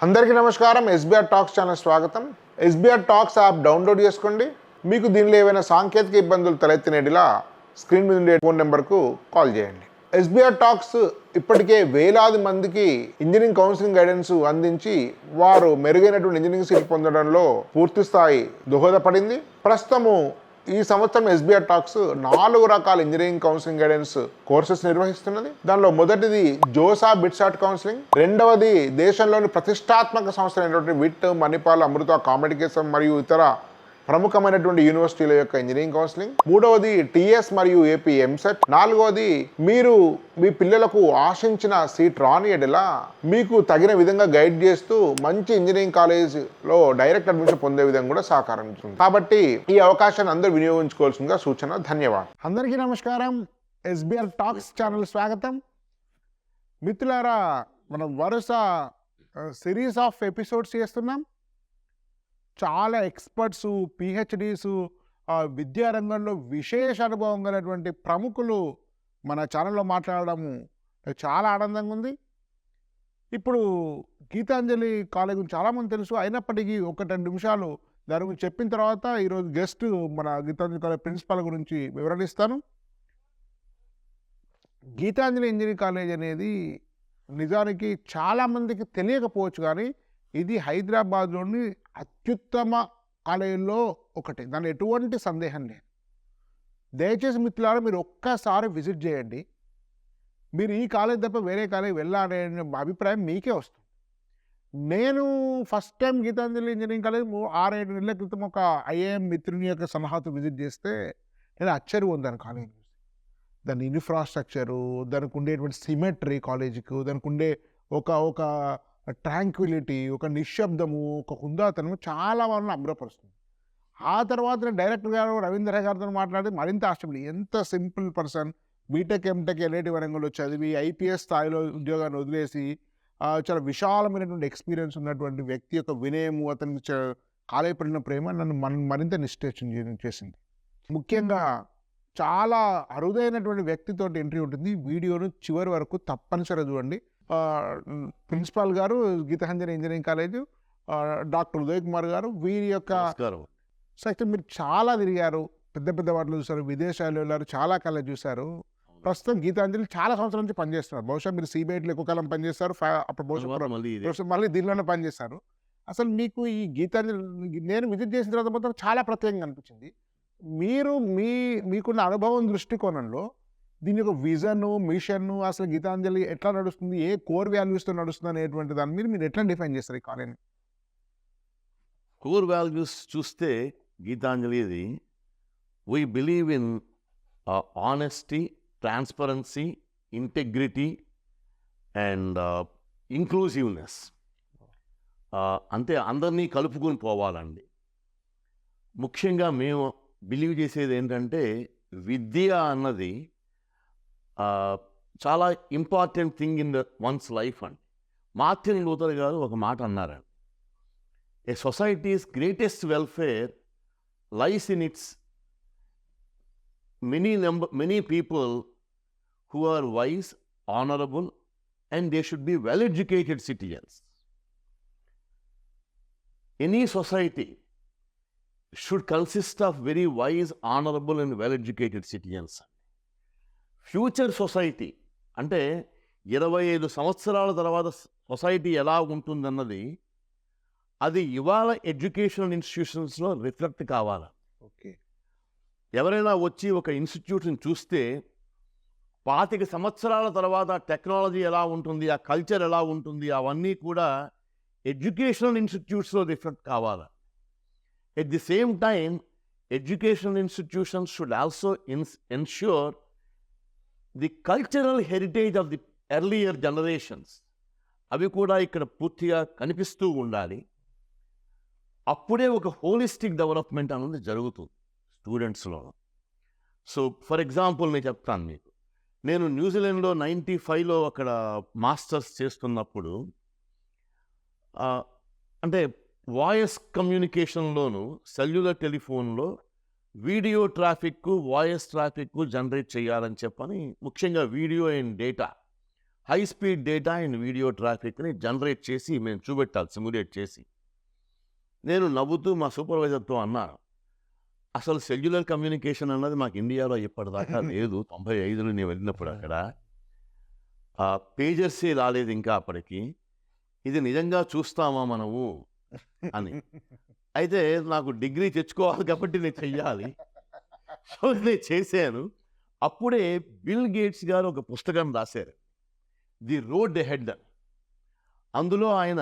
అందరికీ నమస్కారం. SBR talks channel స్వాగతం. ఎస్బీఆర్ టాక్స్ యాప్ డౌన్లోడ్ చేసుకోండి. మీకు దీనిలో ఏవైనా సాంకేతిక ఇబ్బందులు తలెత్తినట్లా స్క్రీన్ మీద ఉండే ఫోన్ నెంబర్కు కాల్ చేయండి. ఎస్బీఆర్ టాక్స్ ఇప్పటికే వేలాది మందికి ఇంజనీరింగ్ కౌన్సిలింగ్ గైడెన్స్ అందించి వారు మెరుగైనటువంటి ఇంజనీరింగ్ సీట్ పొందడంలో పూర్తి స్థాయి దోహదపడింది. ప్రస్తుతము ఈ సంవత్సరం ఎస్బీఆర్ టాక్స్ 4 రకాల ఇంజనీరింగ్ కౌన్సిలింగ్ గైడెన్స్ కోర్సెస్ నిర్వహిస్తున్నది. దానిలో మొదటిది జోసా బిట్సాట్ కౌన్సిలింగ్, రెండవది దేశంలోని ప్రతిష్టాత్మక సంస్థలైనటువంటి విట్, మణిపాల్, అమృత, కామెడికేషన్ మరియు ఇతర ప్రముఖమైనటువంటి యూనివర్సిటీల యొక్క ఇంజనీరింగ్ కౌన్సిలింగ్, మూడవది టీఎస్ మరియు ఏపీ ఎంసెట్, నాలుగవది మీరు మీ పిల్లలకు ఆశించిన సీట్ రాని ఎడలా మీకు తగిన విధంగా గైడ్ చేస్తూ మంచి ఇంజనీరింగ్ కాలేజ్లో డైరెక్ట్ అడ్మిషన్ పొందే విధంగా కూడా సహకరించింది. కాబట్టి ఈ అవకాశాన్ని అందరూ వినియోగించుకోవాల్సిందిగా సూచన. ధన్యవాదాలు. అందరికీ నమస్కారం. ఎస్బీఆర్ టాక్స్ ఛానల్ స్వాగతం. మిత్రులారా, మనం వరుస సిరీస్ ఆఫ్ ఎపిసోడ్స్ చేస్తున్నాం. చాలా ఎక్స్పర్ట్స్, పిహెచ్డీస్, విద్యారంగంలో విశేష అనుభవం కలిగినటువంటి ప్రముఖులు మన ఛానల్లో మాట్లాడడము చాలా ఆనందంగా ఉంది. ఇప్పుడు గీతాంజలి కాలేజ్ గురించి చాలామంది తెలుసు, అయినప్పటికీ 1-2 నిమిషాలు దాని గురించి చెప్పిన తర్వాత ఈరోజు గెస్ట్ మన గీతాంజలి కాలేజ్ ప్రిన్సిపాల్ గురించి వివరణిస్తాను. గీతాంజలి ఇంజనీరింగ్ కాలేజ్ అనేది నిజానికి చాలామందికి తెలియకపోవచ్చు, కానీ ఇది హైదరాబాద్లోని అత్యుత్తమ కాలేజీల్లో ఒకటి, దాని ఎటువంటి సందేహం లేదు. దయచేసి మిత్రులారా, మీరు ఒక్కసారి విజిట్ చేయండి. మీరు ఈ కాలేజ్ తప్ప వేరే కాలేజ్ వెళ్ళాలనే అభిప్రాయం మీకే వస్తుంది. నేను first time Gitanjali engineering college 6-7 నెలల క్రితం ఒక ఐఏఎం మిత్రుని యొక్క సలహాతో విజిట్ చేస్తే నేను ఆశ్చర్యం పొందాను. కాలేజ్ దాని ఇన్ఫ్రాస్ట్రక్చరు, దానికి ఉండేటువంటి సిమెట్రీ, కాలేజీకి దానికి ఉండే ఒక ట్రాంక్విలిటీ, ఒక నిశ్శబ్దము, ఒక హుందాతనము చాలా వాళ్ళని అభ్రపరుస్తుంది. ఆ తర్వాత డైరెక్టర్ గారు రవీంద్ర గారితో మాట్లాడి మరింత ఆశ్చర్యం. ఎంత simple person, BTech MTech NIT వరంగల్లో చదివి ఐపీఎస్ స్థాయిలో ఉద్యోగాన్ని వదిలేసి చాలా విశాలమైనటువంటి ఎక్స్పీరియన్స్ ఉన్నటువంటి వ్యక్తి యొక్క వినయము, అతనికి కాలేజీ పడిన ప్రేమ నన్ను మరింత నిశ్చయం చేసింది. ముఖ్యంగా చాలా అరుదైనటువంటి వ్యక్తితో ఎంట్రీ ఉంటుంది. వీడియోను చివరి వరకు తప్పనిసరిగా చూడండి. ప్రిన్సిపాల్ గారు Gitanjali engineering college, doctor Uday Kumar గారు, వీరి యొక్క అయితే మీరు చాలా తిరిగారు, పెద్ద పెద్ద వాటిలో చూసారు, విదేశాల్లో వెళ్ళారు, చాలా కాలేజ్ చూశారు. ప్రస్తుతం గీతాంజలి చాలా సంవత్సరాల నుంచి పనిచేస్తున్నారు. బహుశా మీరు సిబిఐటీలో ఎక్కువ కాలం పనిచేస్తారు, అప్పుడు బహుశా మళ్ళీ దీనిలోనే పనిచేస్తారు. అసలు మీకు ఈ గీతాంజలి నేను విజిట్ చేసిన తర్వాత మాత్రం చాలా ప్రత్యేకంగా అనిపించింది. మీరు మీకున్న అనుభవం దృష్టికోణంలో దీని యొక్క విజన్, మిషన్, అసలు గీతాంజలి ఎట్లా నడుస్తుంది, ఏ కోర్ వాల్యూస్తో నడుస్తుంది అనేటువంటి దాని మీద మీరు ఎట్లా డిఫైన్ చేస్తారు ఈ కాలేజ్ని? కోర్ వాల్యూస్ చూస్తే గీతాంజలిది we believe in honesty, transparency, integrity and inclusiveness. అంతే, అందరినీ కలుపుకొని పోవాలండి. ముఖ్యంగా మేము బిలీవ్ చేసేది ఏంటంటే విద్య అన్నది చాలా important thing in one's life అండి. మార్టిన్ లూథర్ గారు ఒక మాట అన్నారండి, a society's greatest welfare lies in its many people who are wise, honourable and they should be well educated citizens. Any society should consist of very wise, honorable and well-educated citizens. Future society అంటే 25 సంవత్సరాల తర్వాత సొసైటీ ఎలా ఉంటుందన్నది అది ఇవాళ educational ఇన్స్టిట్యూషన్స్లో reflect కావాలి. ఓకే, ఎవరైనా వచ్చి ఒక ఇన్స్టిట్యూషన్ చూస్తే 25 సంవత్సరాల తర్వాత టెక్నాలజీ ఎలా ఉంటుంది, ఆ కల్చర్ ఎలా ఉంటుంది, అవన్నీ కూడా ఎడ్యుకేషనల్ ఇన్స్టిట్యూట్స్లో రిఫ్లెక్ట్ కావాలి. At the same time, educational institutions should also ensure the cultural heritage of the earlier generations. అవి కూడా ఇక్కడ పూర్తిగా కనిపిస్తూ ఉండాలి. అప్పుడే ఒక హోలిస్టిక్ డెవలప్మెంట్ అనేది జరుగుతుంది స్టూడెంట్స్లో. సో ఫర్ ఎగ్జాంపుల్ నేను చెప్తాను మీకు. నేను న్యూజిలాండ్లో 95లో అక్కడ మాస్టర్స్ చేస్తున్నప్పుడు అంటే వాయిస్ కమ్యూనికేషన్లోను, సెల్యులర్ టెలిఫోన్లో video traffic, voice traffic generate చేయాలని చెప్పని, ముఖ్యంగా video and data high speed data and video ట్రాఫిక్ని జనరేట్ చేసి మేము చూపెట్టాలి, సిమ్యులేట్ చేసి. నేను నవ్వుతూ మా సూపర్వైజర్తో అన్నాను, అసలు సెల్యులర్ కమ్యూనికేషన్ అన్నది మాకు ఇండియాలో ఇప్పటిదాకా లేదు. 95లో నేను వెళ్ళినప్పుడు అక్కడ పేజర్సే రాలేదు ఇంకా అప్పటికి. ఇది నిజంగా చూస్తామా మనము అని. అయితే నాకు డిగ్రీ తెచ్చుకోవాలి కాబట్టి నేను చెయ్యాలి. సో నేను చేశాను. అప్పుడే బిల్ గేట్స్ గారు ఒక పుస్తకం రాశారు, ది రోడ్ ఎహెడ్. అందులో ఆయన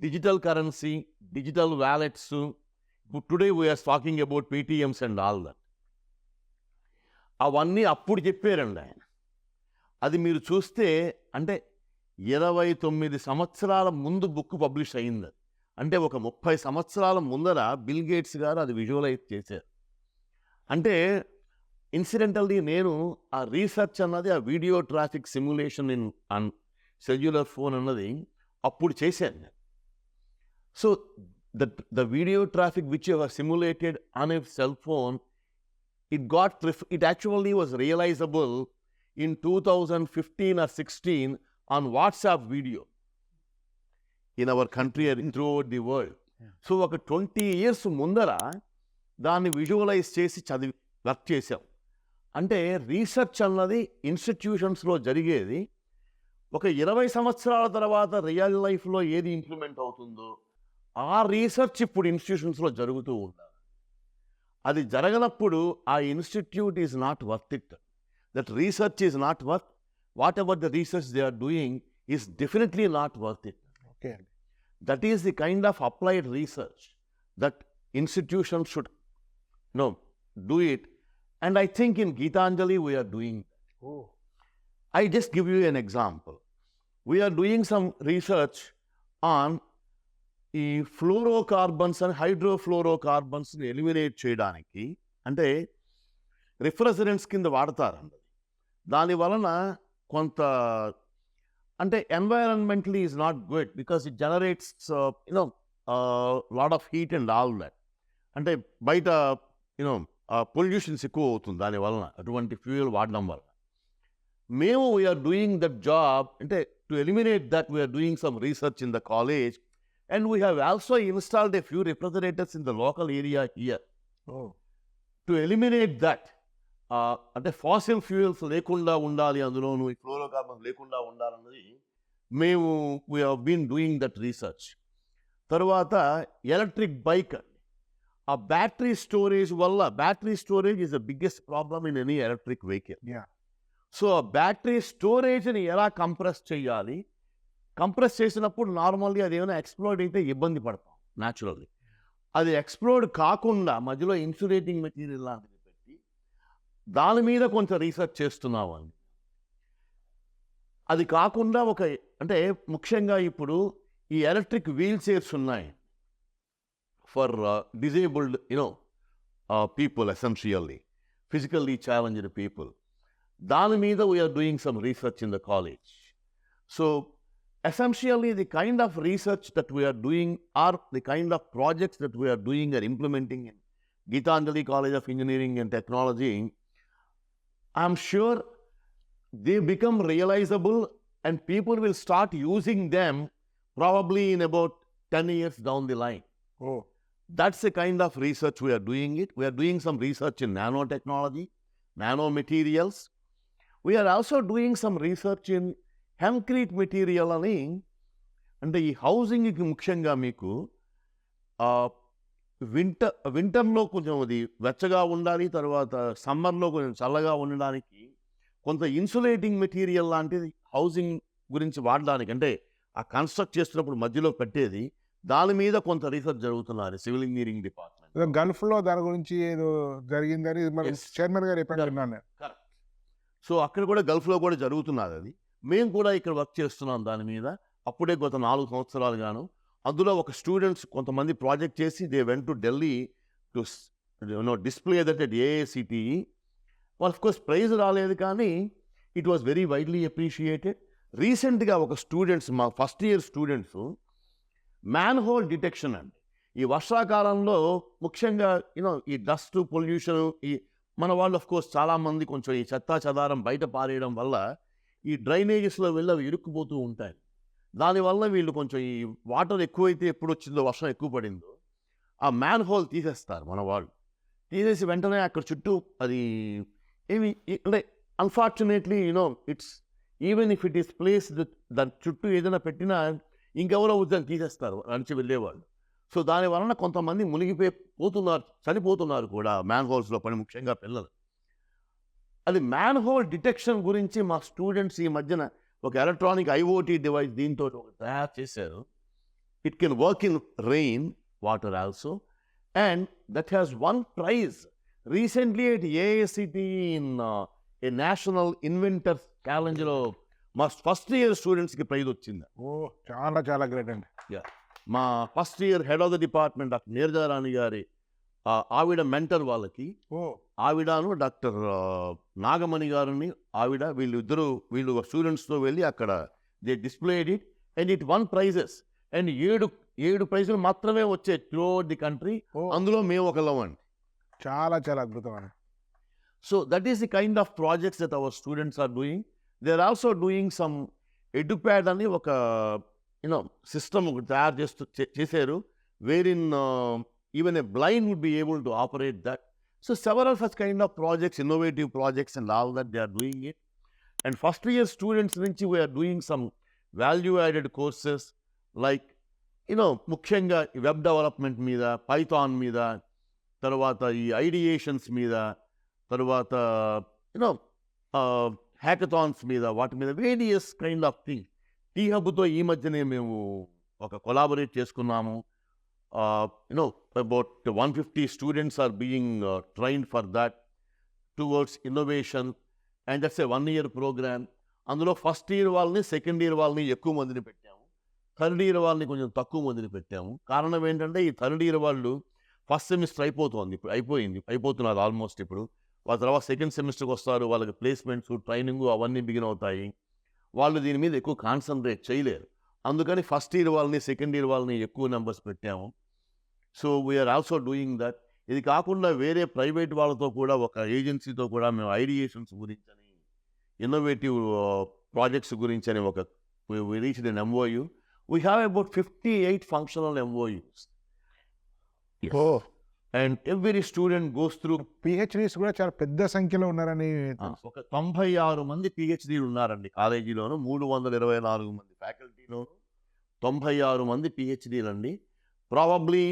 digital currency, digital wallets, today we are talking about Paytms and all that, అవన్నీ అప్పుడు చెప్పారండి ఆయన. అది మీరు చూస్తే అంటే 29 సంవత్సరాల ముందు బుక్ పబ్లిష్ అయింది. అంటే ఒక 30 సంవత్సరాల ముందర బిల్ గేట్స్ గారు అది విజువలైజ్ చేశారు. అంటే ఇన్సిడెంటల్లీ నేను ఆ రీసెర్చ్ అన్నది, ఆ video traffic simulation in cellular phone అన్నది అప్పుడు చేశాను. So the video traffic which you have simulated on a cell phone, it actually was realizable in 2015 or 16 on WhatsApp video in our country and throughout the world. So ఒక 20 years ముందర దాన్ని visualise చేసి చదివి work చేసాం. అంటే research అన్నది ఇన్స్టిట్యూషన్స్లో జరిగేది. ఒక 20 సంవత్సరాల తర్వాత రియల్ లైఫ్లో ఏది ఇంప్లిమెంట్ అవుతుందో ఆ రీసెర్చ్ ఇప్పుడు ఇన్స్టిట్యూషన్స్లో జరుగుతూ ఉండాలి. అది జరగనప్పుడు ఆ institute is not worth it. That research is not worth, whatever the research they are doing is definitely not worth it. Okay, that is the kind of applied research that institution should do it, and I think in Geetanjali we are doing that. I just give you an example. We are doing some research on ఈ fluorocarbons and హైడ్రోఫ్లోరోకార్బన్స్ని eliminate చేయడానికి, అంటే రిఫ్రిజరెంట్స్ కింద వాడతారండి. దాని వలన కొంత అంటే environmentally is not good because it generates lot of heat and all that. అంటే బయట పొల్యూషన్స్ ఎక్కువ అవుతుంది దాని వలన, అటువంటి ఫ్యూయల్ వాడడం వల్ల. మేము వీఆర్ డూయింగ్ దట్ జాబ్, అంటే to eliminate that we are doing some research in the college. And we have also installed a few refrigerators in the local area here to eliminate that. అంటే fossil fuels లేకుండా ఉండాలి, అందులోనూ ఈ fluorocarbons లేకుండా ఉండాలన్నది మేము we have been doing that research. తర్వాత electric bike, ఆ బ్యాటరీ స్టోరేజ్ వల్ల, battery storage is the biggest problem in any electric vehicle. So ఆ బ్యాటరీ స్టోరేజ్ని ఎలా కంప్రెస్ చేయాలి, కంప్రెస్ చేసినప్పుడు నార్మల్గా అది ఏమైనా ఎక్స్ప్లోడ్ అయితే ఇబ్బంది పడతాం న్యాచురల్లీ. అది ఎక్స్ప్లోడ్ కాకుండా మధ్యలో ఇన్సులేటింగ్ మెటీరియల్ లాంటిది పెట్టి దాని మీద కొంచెం రీసెర్చ్ చేస్తున్నాం అండి. అది కాకుండా అంటే ముఖ్యంగా ఇప్పుడు ఈ ఎలక్ట్రిక్ వీల్ చైర్స్ ఉన్నాయి for disabled people, essentially physically challenged people. దాని మీద we are doing some research in the college. So essentially the kind of research that we are doing or the kind of projects that we are doing or implementing in Geetanjali College of Engineering and Technology, I'm sure they become realizable and people will start using them probably in about 10 years down the line. That's the kind of research we are doing it. We are doing some research in nanotechnology, nanomaterials. We are also doing some research in hempcrete material అని. అంటే ఈ హౌసింగ్కి ముఖ్యంగా మీకు వింటర్లో కొంచెం అది వెచ్చగా ఉండాలి, తర్వాత సమ్మర్లో కొంచెం చల్లగా ఉండడానికి కొంత ఇన్సులేటింగ్ మెటీరియల్ లాంటిది హౌసింగ్ గురించి వాడడానికి, అంటే ఆ కన్స్ట్రక్ట్ చేస్తున్నప్పుడు మధ్యలో పెట్టేది, దాని మీద కొంత రీసెర్చ్ జరుగుతున్నారు సివిల్ ఇంజనీరింగ్ డిపార్ట్మెంట్. గల్ఫ్లో దాని గురించి ఏదో జరిగిందని చైర్మన్ గారు ఎప్పుడు విన్నాను. కరెక్ట్. సో అక్కడ కూడా గల్ఫ్లో కూడా జరుగుతున్నది అది. మేము కూడా ఇక్కడ వర్క్ చేస్తున్నాం దాని మీద. అప్పుడే గత 4 సంవత్సరాలుగాను. అందులో ఒక స్టూడెంట్స్ కొంతమంది ప్రాజెక్ట్ చేసి they went to Delhi to display that at AICTE. Of course prize రాలేదు, కానీ it was very widely appreciated. రీసెంట్గా ఒక స్టూడెంట్స్, మా first year students, man hole detection అండి. ఈ వర్షాకాలంలో ముఖ్యంగా ఈ డస్ట్ పొల్యూషన్, ఈ మన వాళ్ళు ఆఫ్ కోర్స్ చాలామంది కొంచెం ఈ చెత్తా చెదారం బయట పారేయడం వల్ల ఈ డ్రైనేజెస్లో వెళ్ళి అవి ఇరుక్కుపోతూ ఉంటాయి. దానివల్ల వీళ్ళు కొంచెం ఈ వాటర్ ఎక్కువైతే ఎప్పుడు వచ్చిందో వర్షం ఎక్కువ పడిందో ఆ మ్యాన్ హోల్ తీసేస్తారు మన వాళ్ళు. తీసేసి వెంటనే అక్కడ చుట్టూ అది ఏమి అంటే unfortunately it's even if it is place దాని చుట్టూ ఏదైనా పెట్టినా ఇంకెవరో ఉద్యోగం తీసేస్తారు నడిచి వెళ్ళేవాళ్ళు. సో దాని వలన కొంతమంది పోతున్నారు, చనిపోతున్నారు కూడా మ్యాన్ హోల్స్లో పడి, ముఖ్యంగా పిల్లలు. అది మ్యాన్ హోల్ డిటెక్షన్ గురించి మా స్టూడెంట్స్ ఈ మధ్యన ఒక ఎలక్ట్రానిక్ IoT డివైస్ దీంతో ఒకటి తయారు చేశారు. It can work in rain water also, and that has won prize recently at AICT in a national inventors ఛాలెంజ్లో మా ఫస్ట్ ఇయర్ స్టూడెంట్స్కి ప్రైజ్ వచ్చింది. చాలా చాలా గ్రేట్ అండి. మా first year head of the department doctor Neerajarani గారి ఆవిడ మెంటర్ వాళ్ళకి, ఆవిడను డాక్టర్ నాగమణి గారిని వీళ్ళు స్టూడెంట్స్తో వెళ్ళి అక్కడ they displayed it and it won prizes. And 7 ప్రైజులు మాత్రమే వచ్చాయి త్రూ ది కంట్రీ. అందులో మేము ఒకళ్ళం అండి. చాలా చాలా అద్భుతం అండి. So that is the kind of projects that our students are doing. They are also doing some Edupad అని ఒక సిస్టమ్ తయారు చేశారు, where in even a blind would be able to operate that. So several such kind of projects, innovative projects and all that they are doing it. And first year students నుంచి we are doing some value added courses like ముఖ్యంగా web development మీద, Python మీద, తర్వాత ఈ ఐడియేషన్స్ మీద, తర్వాత hackathons మీద, వాటి మీద various kind of thing. T హబ్తో ఈ మధ్యనే మేము ఒక కొలాబరేట్ చేసుకున్నాము. About 150 students are being trained for that towards innovation, and that's a 1 year programme. అందులో ఫస్ట్ ఇయర్ వాళ్ళని, సెకండ్ ఇయర్ వాళ్ళని ఎక్కువ మందిని పెట్టాము, థర్డ్ ఇయర్ వాళ్ళని కొంచెం తక్కువ మందిని పెట్టాము. కారణం ఏంటంటే ఈ థర్డ్ ఇయర్ వాళ్ళు ఫస్ట్ సెమిస్టర్ అయిపోతుంది, ఇప్పుడు అయిపోతున్నారు ఆల్మోస్ట్. ఇప్పుడు వాళ్ళ తర్వాత సెకండ్ సెమిస్టర్కి వస్తారు, వాళ్ళకి ప్లేస్మెంట్స్, ట్రైనింగ్ అవన్నీ బిగిన్ అవుతాయి. వాళ్ళు దీని మీద ఎక్కువ కాన్సన్ట్రేట్ చేయలేరు. అందుకని ఫస్ట్ ఇయర్ వాళ్ళని, సెకండ్ ఇయర్ వాళ్ళని ఎక్కువ నెంబర్స్ పెట్టాము. So we are also doing that. ఇది కాకుండా వేరే ప్రైవేట్ వాళ్ళతో కూడా, ఒక ఏజెన్సీతో కూడా మేము ఐడియేషన్స్ గురించి అని, ఇన్నోవేటివ్ ప్రాజెక్ట్స్ గురించి అని ఒక we reached an MOU. We have about 58 functional MOUs. Yes. And every student goes through. PhDs కూడా చాలా పెద్ద సంఖ్యలో ఉన్నారని. ఒక 96 మంది PhDలు ఉన్నారండి కాలేజీలోను, 324 మంది ఫ్యాకల్టీలోను, 96 మంది PhDలు అండి. Probably,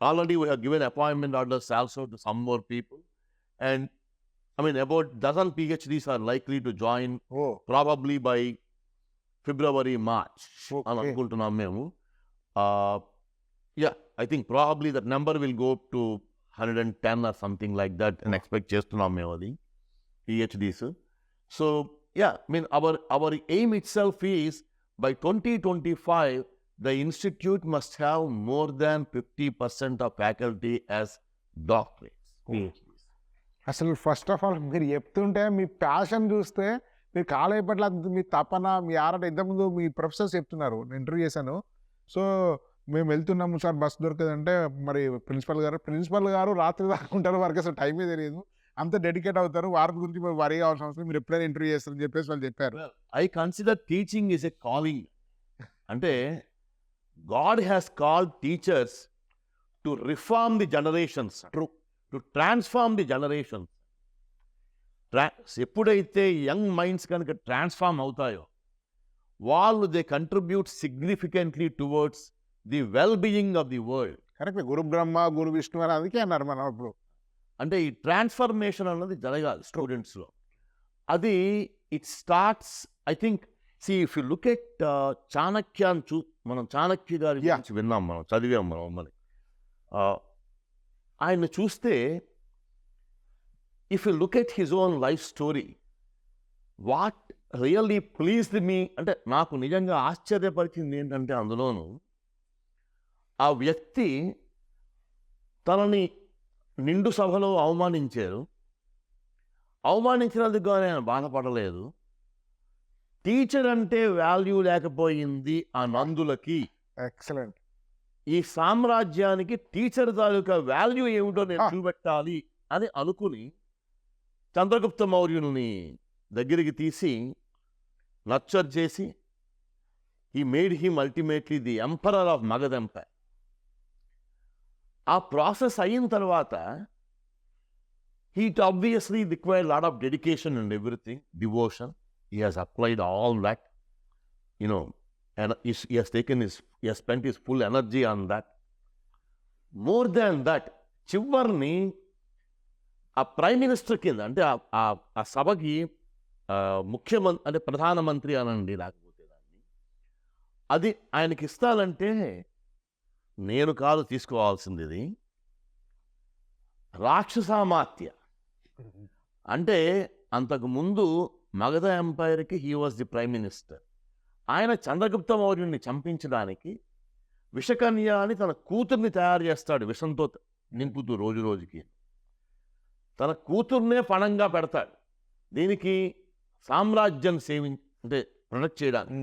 already we have given appointment orders also to some more people. And about dozen PhDs are likely to join probably by February, March. అని అనుకుంటున్నాం మేము. I think probably that number will go up to 110 or something like that, and expect చేస్తున్నాం మేము అది PhDs. So our aim itself is by 2025 the institute must have more than 50% of faculty as doctorates, PhDs. అసలు first of all మీరు చెప్తుంటే మీ passion చూస్తే, మీరు college పట్ల మీ తపన, మీ ఆరాట, ఇంతకుముందు మీ ప్రొఫెసర్స్ చెప్తున్నారు, నేను ఇంటర్వ్యూ చేశాను. సో మేము వెళ్తున్నాము సార్, బస్సు దొరకదంటే మరి ప్రిన్సిపల్ గారు రాత్రి దాకా ఉంటారు, వారికి అసలు టైమే తెలియదు, అంత డెడికేట్ అవుతారు, వారి గురించి మీరు వరీ కావాల్సిన అవసరం, మీరు ఎప్పుడైనా ఇంటర్వ్యూ చేస్తారని చెప్పేసి వాళ్ళు చెప్పారు. I consider teaching is a calling. అంటే God has called teachers to reform the generations, to transform the generations. ఎప్పుడైతే యంగ్ మైండ్స్ కనుక ట్రాన్స్ఫార్మ్ అవుతాయో, వాళ్ళు they contribute significantly towards the well being of the world. Correct. Guru Brahma guru Vishnu అని అందుకే అన్నారు మనం ఇప్పుడు. అంటే ఈ ట్రాన్స్ఫర్మేషన్ అన్నది జరగాలి స్టూడెంట్స్లో. అది it starts, I think, if you look at Chanakya, మనం చాణక్య గారి గురించి విన్నాం, మనం చదివాం మనం. ఆయన చూస్తే, if you look at his own life story, what really pleased me, అంటే నాకు నిజంగా ఆశ్చర్యపరిచింది ఏంటంటే, అందులోనూ ఆ వ్యక్తి తనని నిండు సభలో అవమానించారు, అవమానించినందుకు కానీ ఆయన బాధపడలేదు. టీచర్ అంటే వాల్యూ లేకపోయింది ఆ నందులకి. ఎక్సలెంట్. ఈ సామ్రాజ్యానికి టీచర్ తాలూకా వాల్యూ ఏమిటో నేను చూపెట్టాలి అని అనుకుని చంద్రగుప్త మౌర్యుని దగ్గరికి తీసి నర్చర్ చేసి he made him ultimately the emperor of Magad Empire. ఆ ప్రాసెస్ అయిన తర్వాత it obviously required a lot of dedication and everything, devotion. He has applied all that, and he has spent his full energy on that. More than that, చివరిని ఆ prime minister కింద అంటే ఆ సభకి ముఖ్యమంత్రి అంటే ప్రధానమంత్రి అనండి, లేకపోతే దాన్ని అది ఆయనకి ఇస్తానంటే నేను కాదు తీసుకోవాల్సింది, ఇది రాక్షసామాత్య. అంటే అంతకు ముందు మగధ ఎంపైర్కి he was the prime minister. ఆయన చంద్రగుప్త మౌర్యుడిని చంపించడానికి విషకన్య అని తన కూతుర్ని తయారు చేస్తాడు, విషంతో నింపుతూ రోజు రోజుకి తన కూతుర్నే పణంగా పెడతాడు. దీనికి సామ్రాజ్యం అంటే ప్రొటెక్ట్ చేయడానికి.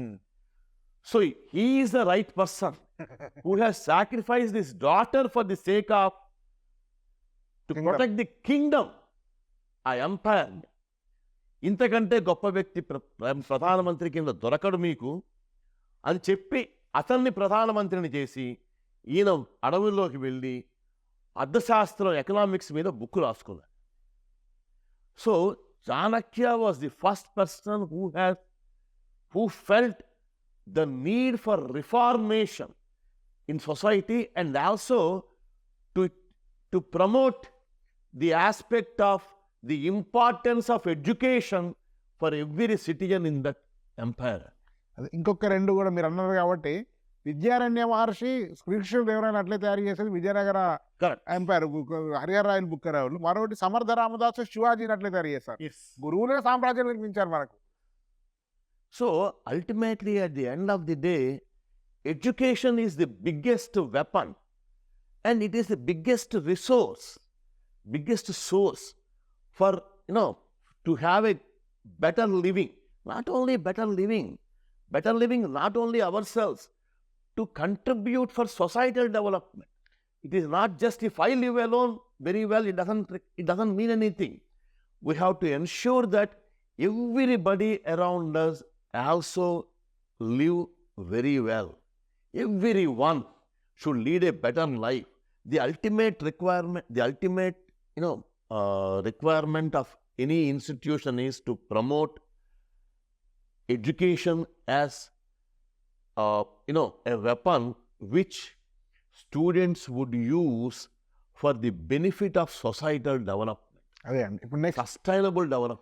So he is the right person who has sacrificed his daughter for the sake of to protect the kingdom, ఆ ఎంపైర్. ఇంతకంటే గొప్ప వ్యక్తి ప్రధానమంత్రి కింద దొరకడు మీకు అని చెప్పి అతన్ని ప్రధానమంత్రిని చేసి ఈయన అడవుల్లోకి వెళ్ళి అర్థశాస్త్రం, ఎకనామిక్స్ మీద బుక్ రాసుకున్నాడు. So Chanakya was the first person who felt the need for reformation in society, and also to promote the aspect of the importance of education for every citizen in that empire. అది ఇంకొక రెండు కూడా మీరు అన్నారు కాబట్టి, విద్యారణ్య మహర్షి శ్రీకృష్ణదేవరాయలు అట్లే తయారు చేసేది విజయనగర ఎంపైర్, హరిహర రాయలు బుక్కరావులు. మరొకటి సమర్థ రామదాసు శివాజీని అట్లే తయారు చేస్తారు. గురువులే సామ్రాజ్యం నిర్మించారు మనకు. So ultimately, at the end of the day, education is the biggest weapon, and it is the biggest resource, biggest source for to have a better living. Not only better living not only ourselves, to contribute for societal development. It is not just if I live alone very well, it doesn't mean anything. We have to ensure that everybody around us also live very well. Everyone should lead a better life. The ultimate requirement of any institution is to promote education as a weapon which students would use for the benefit of societal development. అదే అండి. ఇప్పుడు next sustainable development.